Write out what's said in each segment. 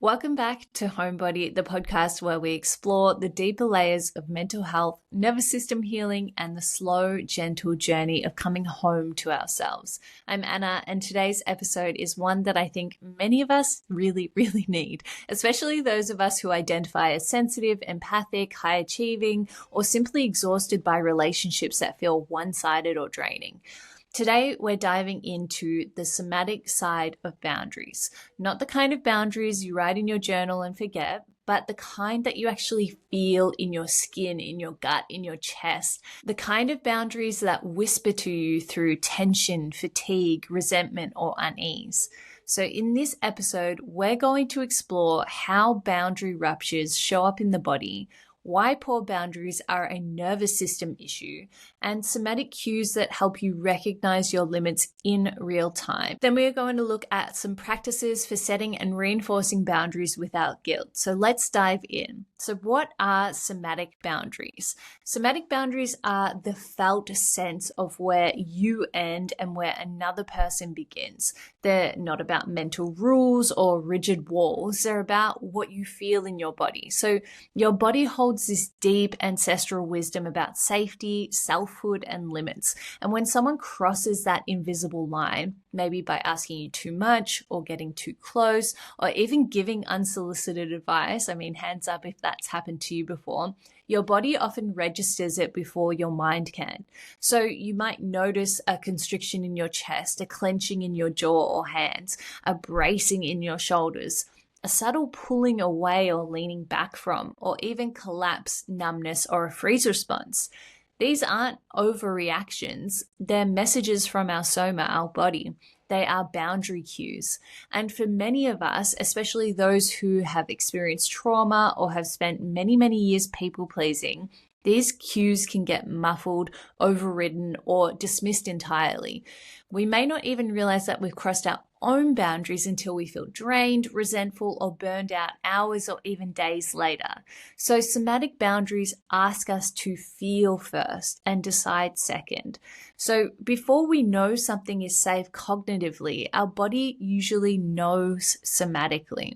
Welcome back to Homebody, the podcast where we explore the deeper layers of mental health, nervous system healing, and the slow, gentle journey of coming home to ourselves. I'm Anna, and today's episode is one that I think many of us really need, especially those of us who identify as sensitive, empathic, high achieving, or simply exhausted by relationships that feel one-sided or draining. Today, we're diving into the somatic side of boundaries. Not the kind of boundaries you write in your journal and forget, but the kind that you actually feel in your skin, in your gut, in your chest. The kind of boundaries that whisper to you through tension, fatigue, resentment, or unease. So in this episode, we're going to explore how boundary ruptures show up in the body, why poor boundaries are a nervous system issue, and somatic cues that help you recognize your limits in real time. Then we are going to look at some practices for setting and reinforcing boundaries without guilt. So let's dive in. So what are somatic boundaries? Somatic boundaries are the felt sense of where you end and where another person begins. They're not about mental rules or rigid walls. They're about what you feel in your body. So your body holds this deep ancestral wisdom about safety, selfhood, and limits. And when someone crosses that invisible line, maybe by asking you too much or getting too close or even giving unsolicited advice, hands up if that's happened to you before, your body often registers it before your mind can. So you might notice a constriction in your chest, a clenching in your jaw or hands, a bracing in your shoulders, a subtle pulling away or leaning back from, or even collapse, numbness, or a freeze response. These aren't overreactions. They're messages from our soma, our body. They are boundary cues. And for many of us, especially those who have experienced trauma or have spent many years people-pleasing, these cues can get muffled, overridden, or dismissed entirely. We may not even realize that we've crossed our own boundaries until we feel drained, resentful, or burned out hours or even days later. So somatic boundaries ask us to feel first and decide second. So before we know something is safe cognitively, our body usually knows somatically.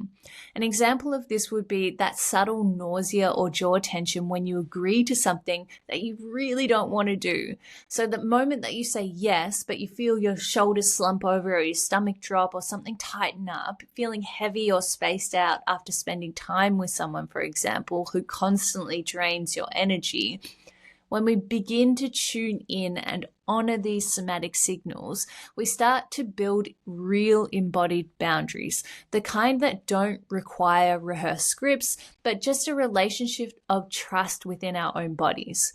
An example of this would be that subtle nausea or jaw tension when you agree to something that you really don't want to do. So the moment that you say yes, but you feel your shoulders slump over or your stomach drop or something tighten up, feeling heavy or spaced out after spending time with someone, for example, who constantly drains your energy. When we begin to tune in and honor these somatic signals, we start to build real embodied boundaries, the kind that don't require rehearsed scripts, but just a relationship of trust within our own bodies.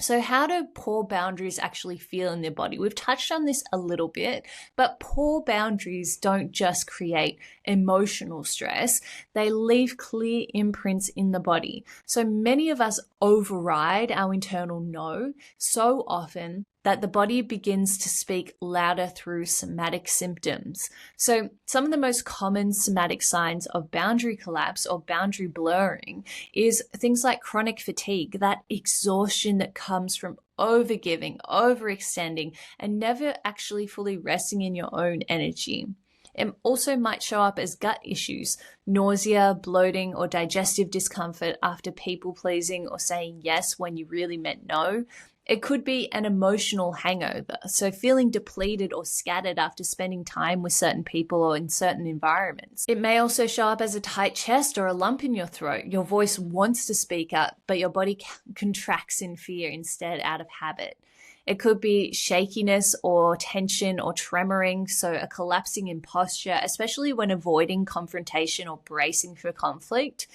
So how do poor boundaries actually feel in the body? We've touched on this a little bit, but poor boundaries don't just create emotional stress. They leave clear imprints in the body. So many of us override our internal no so often that the body begins to speak louder through somatic symptoms. So some of the most common somatic signs of boundary collapse or boundary blurring is things like chronic fatigue, that exhaustion that comes from overgiving, overextending, and never actually fully resting in your own energy. It also might show up as gut issues, nausea, bloating, or digestive discomfort after people-pleasing or saying yes when you really meant no. It could be an emotional hangover, so feeling depleted or scattered after spending time with certain people or in certain environments. It may also show up as a tight chest or a lump in your throat. Your voice wants to speak up, but your body contracts in fear instead out of habit. It could be shakiness or tension or tremoring, so a collapsing in posture, especially when avoiding confrontation or bracing for conflict.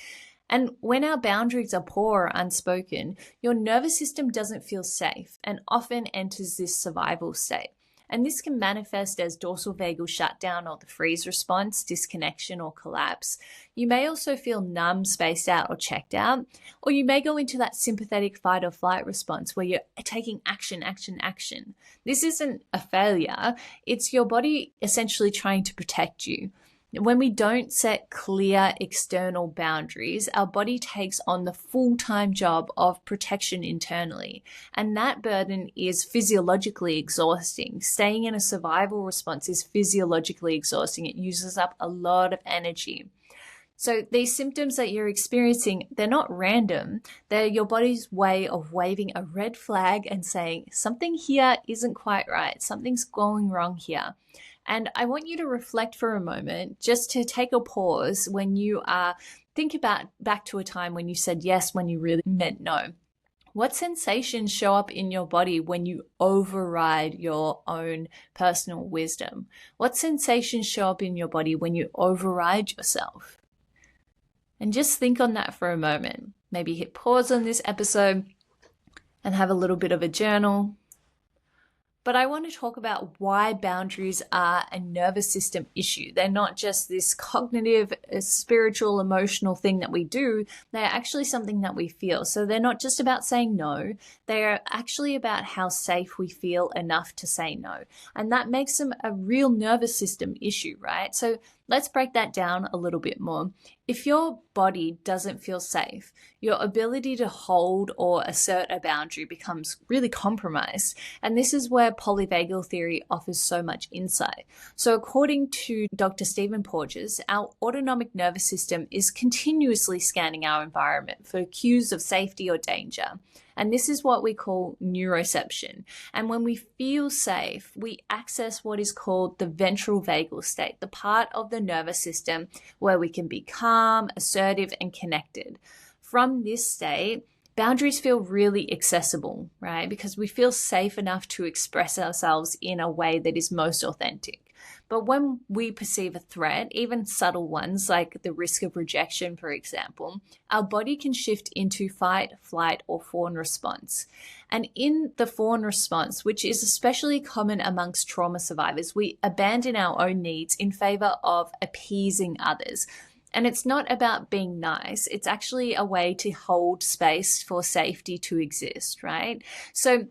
And when our boundaries are poor or unspoken, your nervous system doesn't feel safe and often enters this survival state. And this can manifest as dorsal vagal shutdown or the freeze response, disconnection or collapse. You may also feel numb, spaced out or checked out, or you may go into that sympathetic fight or flight response where you're taking action. This isn't a failure. It's your body essentially trying to protect you. When we don't set clear external boundaries, our body takes on the full-time job of protection internally. And that burden is physiologically exhausting. Staying in a survival response is physiologically exhausting. It uses up a lot of energy. So these symptoms that you're experiencing, they're not random. They're your body's way of waving a red flag and saying something here isn't quite right. Something's going wrong here. And I want you to reflect for a moment, just to take a pause when you are, think about back to a time when you said yes when you really meant no. What sensations show up in your body when you override your own personal wisdom? What sensations show up in your body when you override yourself? And just think on that for a moment. Maybe hit pause on this episode and have a little bit of a journal. But I want to talk about why boundaries are a nervous system issue. They're not just this cognitive, spiritual, emotional thing that we do. They're actually something that we feel. So they're not just about saying no. They are actually about how safe we feel enough to say no. And that makes them a real nervous system issue, right? So let's break that down a little bit more. If your body doesn't feel safe, your ability to hold or assert a boundary becomes really compromised. And this is where polyvagal theory offers so much insight. So according to Dr. Stephen Porges, our autonomic nervous system is continuously scanning our environment for cues of safety or danger. And this is what we call neuroception. And when we feel safe, we access what is called the ventral vagal state, the part of the nervous system where we can be calm, assertive, and connected. From this state, boundaries feel really accessible, right? Because we feel safe enough to express ourselves in a way that is most authentic. But when we perceive a threat, even subtle ones like the risk of rejection, for example, our body can shift into fight, flight, or fawn response. And in the fawn response, which is especially common amongst trauma survivors, we abandon our own needs in favor of appeasing others. And it's not about being nice. It's actually a way to hold space for safety to exist, right? So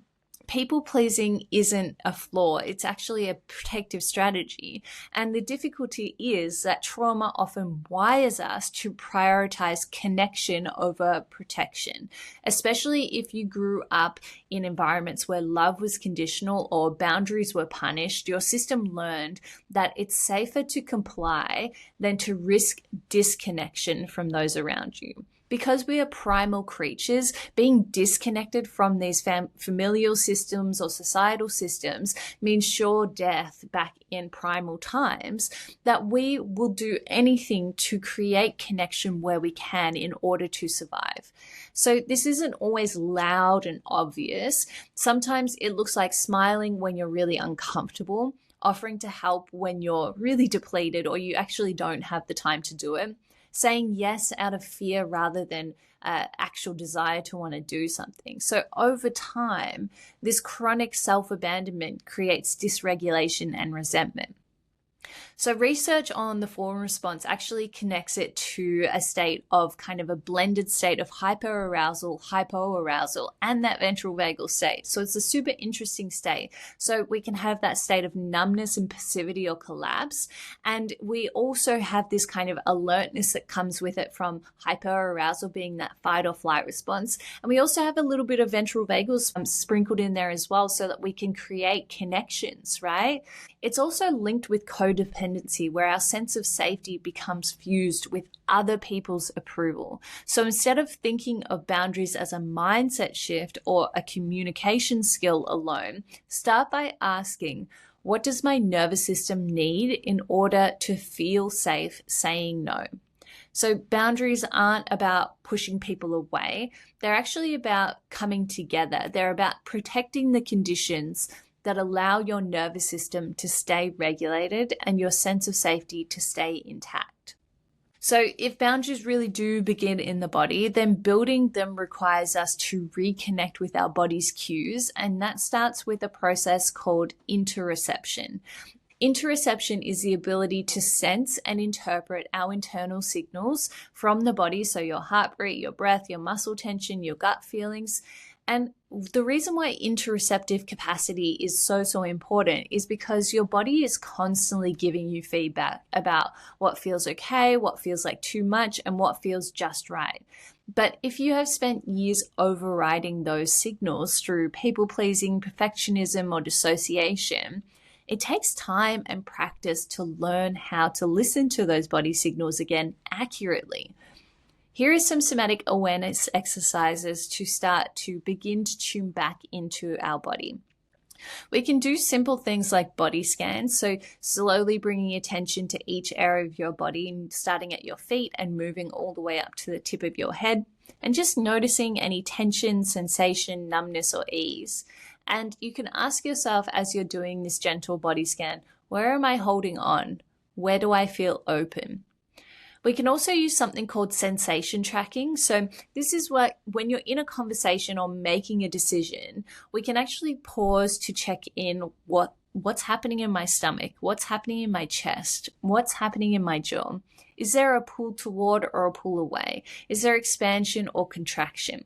people pleasing isn't a flaw. It's actually a protective strategy. And the difficulty is that trauma often wires us to prioritize connection over protection, especially if you grew up in environments where love was conditional or boundaries were punished. Your system learned that it's safer to comply than to risk disconnection from those around you. Because we are primal creatures, being disconnected from these familial systems or societal systems means sure death back in primal times, that we will do anything to create connection where we can in order to survive. So this isn't always loud and obvious. Sometimes it looks like smiling when you're really uncomfortable, offering to help when you're really depleted or you actually don't have the time to do it, saying yes out of fear rather than actual desire to want to do something. So over time, this chronic self-abandonment creates dysregulation and resentment. So research on the fawn response actually connects it to a state of kind of a blended state of hyperarousal, hypoarousal, and that ventral vagal state. So it's a super interesting state. So we can have that state of numbness and passivity or collapse. And we also have this kind of alertness that comes with it from hyperarousal being that fight or flight response. And we also have a little bit of ventral vagal sprinkled in there as well so that we can create connections, right? It's also linked with codependency, where our sense of safety becomes fused with other people's approval. So instead of thinking of boundaries as a mindset shift or a communication skill alone, start by asking, what does my nervous system need in order to feel safe saying no? So boundaries aren't about pushing people away. They're actually about coming together. They're about protecting the conditions that allow your nervous system to stay regulated and your sense of safety to stay intact. So if boundaries really do begin in the body, then building them requires us to reconnect with our body's cues, and that starts with a process called interoception. Interoception is the ability to sense and interpret our internal signals from the body, so your heart rate, your breath, your muscle tension, your gut feelings. And the reason why interoceptive capacity is so important is because your body is constantly giving you feedback about what feels okay, what feels like too much, and what feels just right. But if you have spent years overriding those signals through people-pleasing, perfectionism, or dissociation, It takes time and practice to learn how to listen to those body signals again accurately. Here are some somatic awareness exercises to start to begin to tune back into our body. We can do simple things like body scans, so slowly bringing attention to each area of your body, starting at your feet and moving all the way up to the tip of your head, and just noticing any tension, sensation, numbness, or ease. And you can ask yourself as you're doing this gentle body scan, where am I holding on? Where do I feel open? We can also use something called sensation tracking. So this is what, when you're in a conversation or making a decision, we can actually pause to check in what's happening in my stomach, what's happening in my chest, what's happening in my jaw. Is there a pull toward or a pull away? Is there expansion or contraction?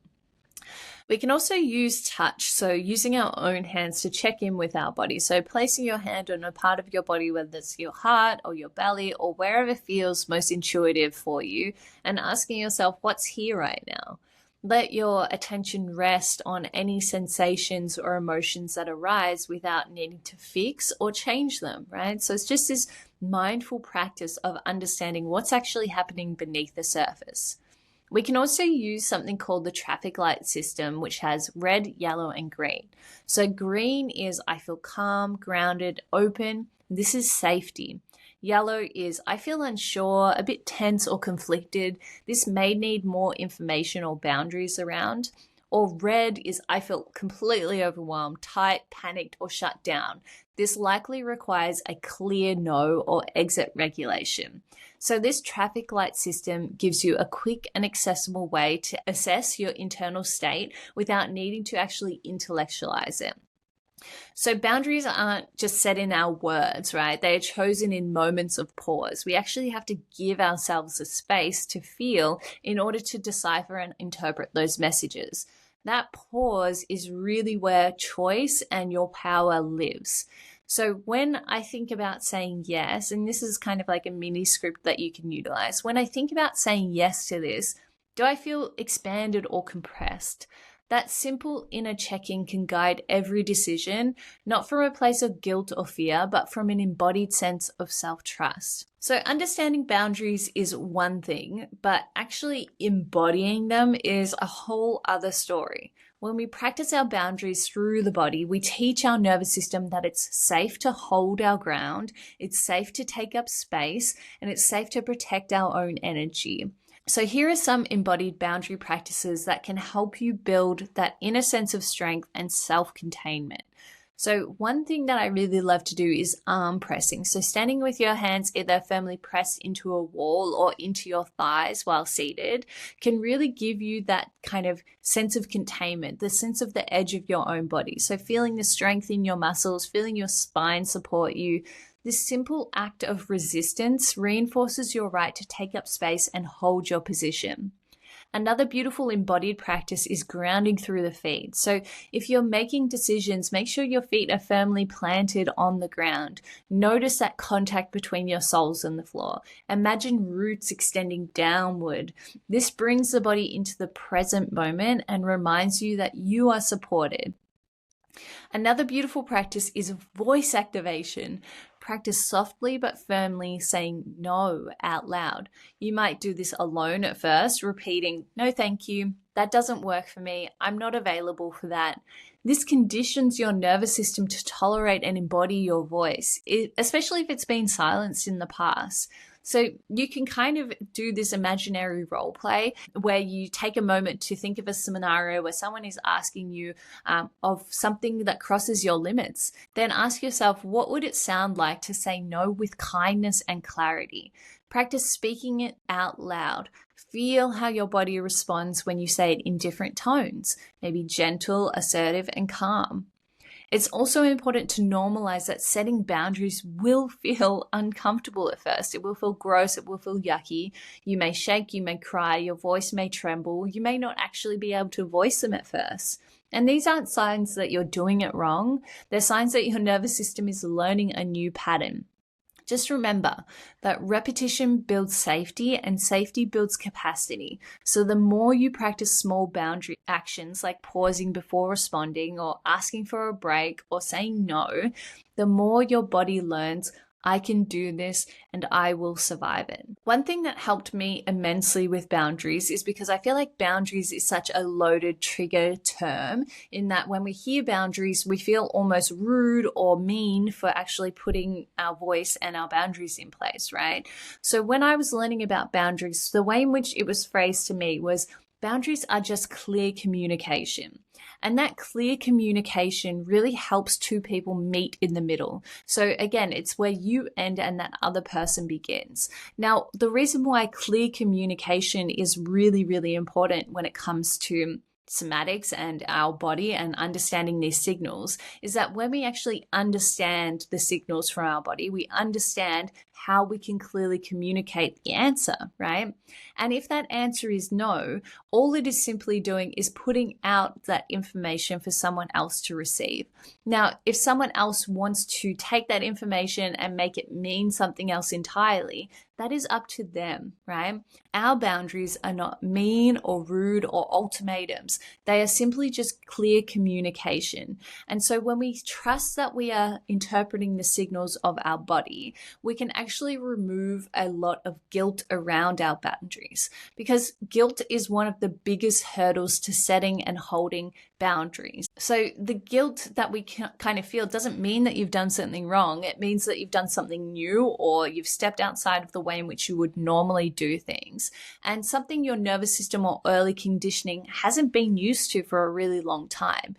We can also use touch, so using our own hands to check in with our body. So placing your hand on a part of your body, whether it's your heart or your belly or wherever feels most intuitive for you, and asking yourself, what's here right now? Let your attention rest on any sensations or emotions that arise without needing to fix or change them, right? So it's just this mindful practice of understanding what's actually happening beneath the surface. We can also use something called the traffic light system, which has red, yellow, and green. So green is I feel calm, grounded, open. This is safety. Yellow is I feel unsure, a bit tense or conflicted. This may need more information or boundaries around. Or red is I feel completely overwhelmed, tight, panicked, or shut down. This likely requires a clear no or exit regulation. So this traffic light system gives you a quick and accessible way to assess your internal state without needing to actually intellectualize it. So boundaries aren't just set in our words, right? They are chosen in moments of pause. We actually have to give ourselves a space to feel in order to decipher and interpret those messages. That pause is really where choice and your power lives. So when I think about saying yes, and this is kind of like a mini script that you can utilize, when I think about saying yes to this, do I feel expanded or compressed? That simple inner check-in can guide every decision, not from a place of guilt or fear, but from an embodied sense of self-trust. So understanding boundaries is one thing, but actually embodying them is a whole other story. When we practice our boundaries through the body, we teach our nervous system that it's safe to hold our ground, it's safe to take up space, and it's safe to protect our own energy. So here are some embodied boundary practices that can help you build that inner sense of strength and self-containment. So one thing that I really love to do is arm pressing. So standing with your hands either firmly pressed into a wall or into your thighs while seated can really give you that kind of sense of containment, the sense of the edge of your own body. So feeling the strength in your muscles, feeling your spine support you. This simple act of resistance reinforces your right to take up space and hold your position. Another beautiful embodied practice is grounding through the feet. So if you're making decisions, make sure your feet are firmly planted on the ground. Notice that contact between your soles and the floor. Imagine roots extending downward. This brings the body into the present moment and reminds you that you are supported. Another beautiful practice is voice activation. Practice softly but firmly saying no out loud. You might do this alone at first, repeating, "No, thank you. That doesn't work for me. I'm not available for that." This conditions your nervous system to tolerate and embody your voice, especially if it's been silenced in the past. So you can kind of do this imaginary role play where you take a moment to think of a scenario where someone is asking you of something that crosses your limits. Then ask yourself, what would it sound like to say no with kindness and clarity? Practice speaking it out loud. Feel how your body responds when you say it in different tones, maybe gentle, assertive, and calm. It's also important to normalize that setting boundaries will feel uncomfortable at first. It will feel gross. It will feel yucky. You may shake, you may cry, your voice may tremble. You may not actually be able to voice them at first. And these aren't signs that you're doing it wrong. They're signs that your nervous system is learning a new pattern. Just remember that repetition builds safety and safety builds capacity. So the more you practice small boundary actions like pausing before responding or asking for a break or saying no, the more your body learns, I can do this and I will survive it. One thing that helped me immensely with boundaries is because I feel like boundaries is such a loaded trigger term, in that when we hear boundaries, we feel almost rude or mean for actually putting our voice and our boundaries in place, right? So when I was learning about boundaries, the way in which it was phrased to me was boundaries are just clear communication. And that clear communication really helps two people meet in the middle. So again, it's where you end and that other person begins. Now, the reason why clear communication is really, really important when it comes to somatics and our body and understanding these signals is that when we actually understand the signals from our body, we understand how we can clearly communicate the answer, right? And if that answer is no, all it is simply doing is putting out that information for someone else to receive. Now, if someone else wants to take that information and make it mean something else entirely, that is up to them, right? Our boundaries are not mean or rude or ultimatums. They are simply just clear communication. And so when we trust that we are interpreting the signals of our body, we can actually remove a lot of guilt around our boundaries, because guilt is one of the biggest hurdles to setting and holding boundaries. So the guilt that we kind of feel doesn't mean that you've done something wrong. It means that you've done something new, or you've stepped outside of the way in which you would normally do things, and something your nervous system or early conditioning hasn't been used to for a really long time.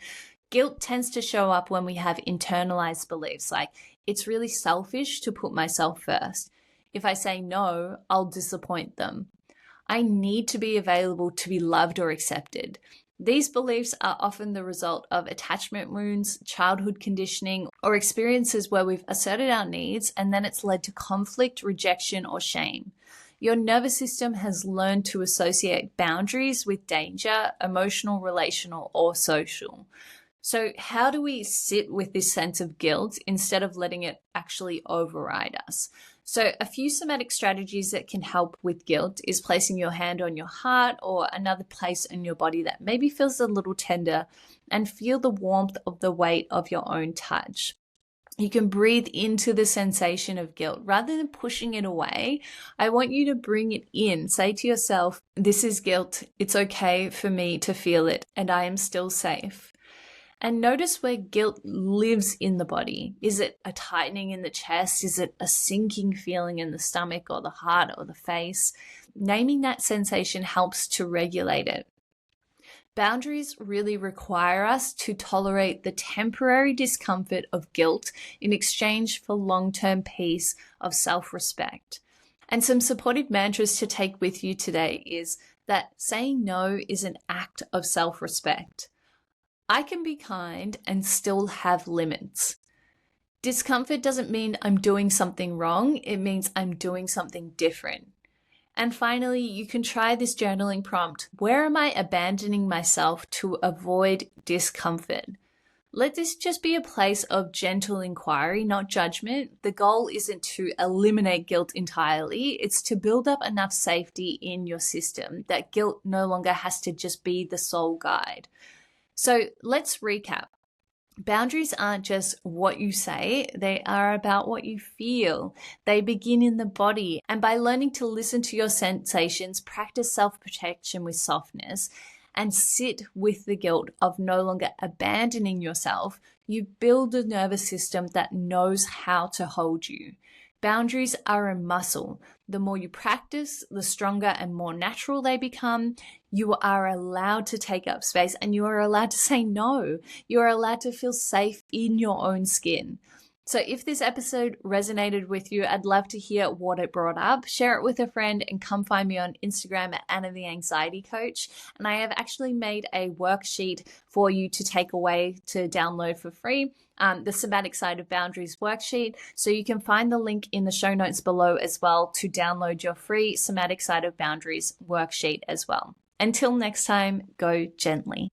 Guilt tends to show up when we have internalized beliefs like, it's really selfish to put myself first. If I say no, I'll disappoint them. I need to be available to be loved or accepted. These beliefs are often the result of attachment wounds, childhood conditioning, or experiences where we've asserted our needs and then it's led to conflict, rejection, or shame. Your nervous system has learned to associate boundaries with danger, emotional, relational, or social. So how do we sit with this sense of guilt instead of letting it actually override us? So a few somatic strategies that can help with guilt is placing your hand on your heart or another place in your body that maybe feels a little tender, and feel the warmth of the weight of your own touch. You can breathe into the sensation of guilt rather than pushing it away. I want you to bring it in. Say to yourself, this is guilt. It's okay for me to feel it, and I am still safe. And notice where guilt lives in the body. Is it a tightening in the chest? Is it a sinking feeling in the stomach or the heart or the face? Naming that sensation helps to regulate it. Boundaries really require us to tolerate the temporary discomfort of guilt in exchange for long-term peace of self-respect. And some supportive mantras to take with you today is that saying no is an act of self-respect. I can be kind and still have limits. Discomfort doesn't mean I'm doing something wrong. It means I'm doing something different. And finally, you can try this journaling prompt. Where am I abandoning myself to avoid discomfort? Let this just be a place of gentle inquiry, not judgment. The goal isn't to eliminate guilt entirely. It's to build up enough safety in your system that guilt no longer has to just be the sole guide. So let's recap. Boundaries aren't just what you say, they are about what you feel. They begin in the body. And by learning to listen to your sensations, practice self-protection with softness, and sit with the guilt of no longer abandoning yourself, you build a nervous system that knows how to hold you. Boundaries are a muscle. The more you practice, the stronger and more natural they become. You are allowed to take up space and you are allowed to say no. You are allowed to feel safe in your own skin. So if this episode resonated with you, I'd love to hear what it brought up. Share it with a friend and come find me on Instagram at Anna the Anxiety Coach. And I have actually made a worksheet for you to take away to download for free, the Somatic Side of Boundaries worksheet. So you can find the link in the show notes below as well to download your free Somatic Side of Boundaries worksheet as well. Until next time, go gently.